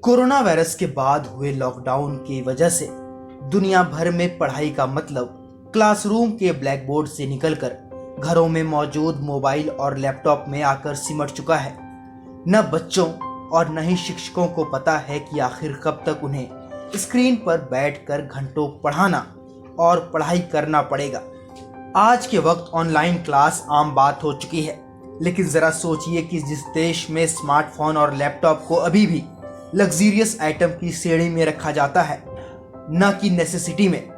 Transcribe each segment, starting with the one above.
Corona virus के बाद हुए लॉकडाउन की वजह से दुनिया भर में पढ़ाई का मतलब क्लासरूम के ब्लैक बोर्ड से निकलकर घरों में मौजूद मोबाइल और लैपटॉप में आकर सिमट चुका है। न बच्चों और न ही शिक्षकों को पता है कि आखिर कब तक उन्हें स्क्रीन पर बैठकर घंटों पढ़ाना और पढ़ाई करना पड़ेगा। आज के वक्त ऑनलाइन क्लास आम बात हो चुकी है, लेकिन ज़रा सोचिए कि जिस देश में स्मार्टफोन और लैपटॉप को अभी भी लग्जीरियस आइटम की श्रेणी में रखा जाता है, न कि नेसेसिटी में,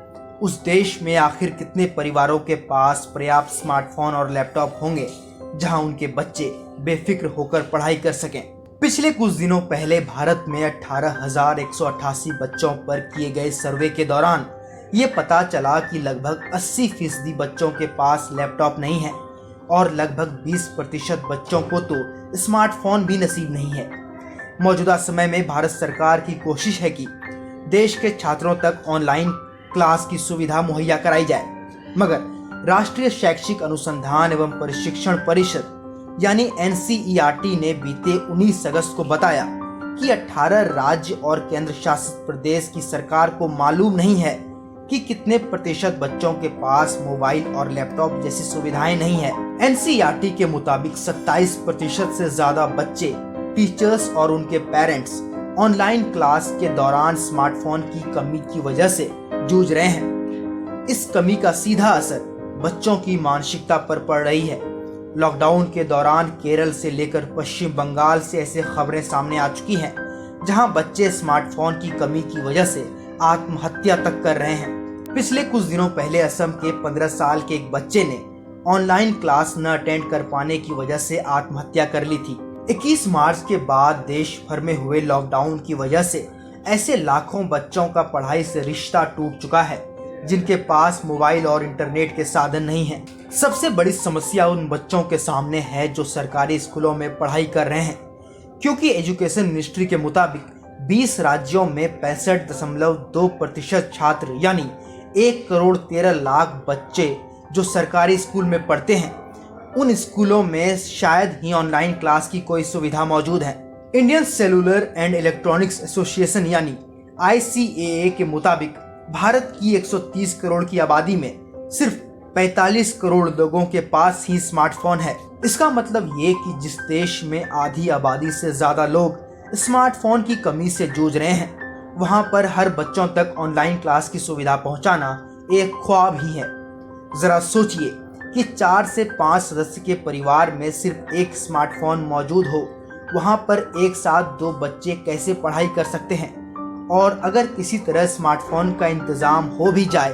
उस देश में आखिर कितने परिवारों के पास पर्याप्त स्मार्टफोन और लैपटॉप होंगे जहां उनके बच्चे बेफिक्र होकर पढ़ाई कर सकें। पिछले कुछ दिनों पहले भारत में 18,188 बच्चों पर किए गए सर्वे के दौरान ये पता चला कि लगभग 80% बच्चों के पास लैपटॉप नहीं है और लगभग 20% बच्चों को तो स्मार्टफोन भी नसीब नहीं है। मौजूदा समय में भारत सरकार की कोशिश है कि देश के छात्रों तक ऑनलाइन क्लास की सुविधा मुहैया कराई जाए, मगर राष्ट्रीय शैक्षिक अनुसंधान एवं प्रशिक्षण परिषद यानी NCERT ने बीते 19 अगस्त को बताया कि 18 राज्य और केंद्र शासित प्रदेश की सरकार को मालूम नहीं है कि कितने प्रतिशत बच्चों के पास मोबाइल और लैपटॉप जैसी सुविधाएं नहीं है। NCERT के मुताबिक 27% से ज्यादा बच्चे, टीचर्स और उनके पेरेंट्स ऑनलाइन क्लास के दौरान स्मार्टफोन की कमी की वजह से जूझ रहे हैं। इस कमी का सीधा असर बच्चों की मानसिकता पर पड़ रही है। लॉकडाउन के दौरान केरल से लेकर पश्चिम बंगाल से ऐसे खबरें सामने आ चुकी हैं जहां बच्चे स्मार्टफोन की कमी की वजह से आत्महत्या तक कर रहे हैं। पिछले कुछ दिनों पहले असम के 15 साल के एक बच्चे ने ऑनलाइन क्लास न अटेंड कर पाने की वजह से आत्महत्या कर ली थी। 21 मार्च के बाद देश भर में हुए लॉकडाउन की वजह से ऐसे लाखों बच्चों का पढ़ाई से रिश्ता टूट चुका है जिनके पास मोबाइल और इंटरनेट के साधन नहीं हैं। सबसे बड़ी समस्या उन बच्चों के सामने है जो सरकारी स्कूलों में पढ़ाई कर रहे हैं, क्योंकि एजुकेशन मिनिस्ट्री के मुताबिक 20 राज्यों में 65.2% छात्र यानी 1,13,00,000 बच्चे जो सरकारी स्कूल में पढ़ते हैं, उन स्कूलों में शायद ही ऑनलाइन क्लास की कोई सुविधा मौजूद है। Indian cellular and electronics association यानी ICAA के मुताबिक भारत की 130 करोड़ की आबादी में सिर्फ 45 करोड़ लोगों के पास ही स्मार्टफोन है। इसका मतलब ये कि जिस देश में आधी आबादी से ज्यादा लोग स्मार्टफोन की कमी से जूझ रहे हैं, वहां पर हर बच्चों तक ऑनलाइन क्लास की सुविधा पहुंचाना एक ख्वाब ही है। जरा सोचिए कि 4 से 5 सदस्य के परिवार में सिर्फ एक स्मार्टफोन मौजूद हो, वहां पर एक साथ 2 बच्चे कैसे पढ़ाई कर सकते हैं। और अगर किसी तरह स्मार्टफोन का इंतजाम हो भी जाए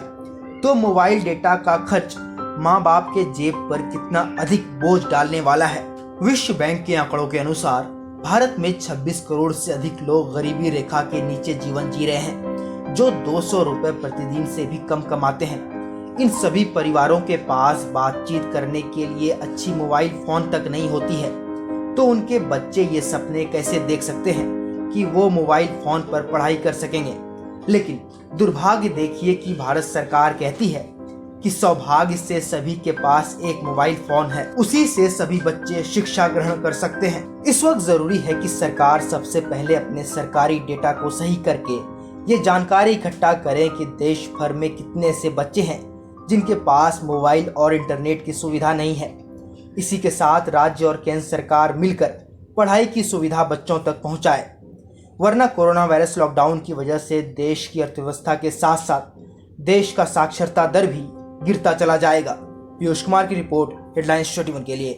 तो मोबाइल डेटा का खर्च माँ बाप के जेब पर कितना अधिक बोझ डालने वाला है। विश्व बैंक के आंकड़ों के अनुसार भारत में 26 करोड़ से अधिक लोग गरीबी रेखा के नीचे जीवन जी रहे हैं, जो 200 रुपए प्रतिदिन से भी कम कमाते हैं। इन सभी परिवारों के पास बातचीत करने के लिए अच्छी मोबाइल फोन तक नहीं होती है, तो उनके बच्चे ये सपने कैसे देख सकते हैं कि वो मोबाइल फोन पर पढ़ाई कर सकेंगे। लेकिन दुर्भाग्य देखिए कि भारत सरकार कहती है कि सौभाग्य से सभी के पास एक मोबाइल फोन है, उसी से सभी बच्चे शिक्षा ग्रहण कर सकते हैं। इस वक्त जरूरी है कि सरकार सबसे पहले अपने सरकारी डेटा को सही करके ये जानकारी इकट्ठा करे कि देश भर में कितने ऐसे बच्चे हैं जिनके पास मोबाइल और इंटरनेट की सुविधा नहीं है। इसी के साथ राज्य और केंद्र सरकार मिलकर पढ़ाई की सुविधा बच्चों तक पहुंचाए, वरना कोरोना वायरस लॉकडाउन की वजह से देश की अर्थव्यवस्था के साथ साथ देश का साक्षरता दर भी गिरता चला जाएगा। पीयूष कुमार की रिपोर्ट, हेडलाइंस 21 के लिए।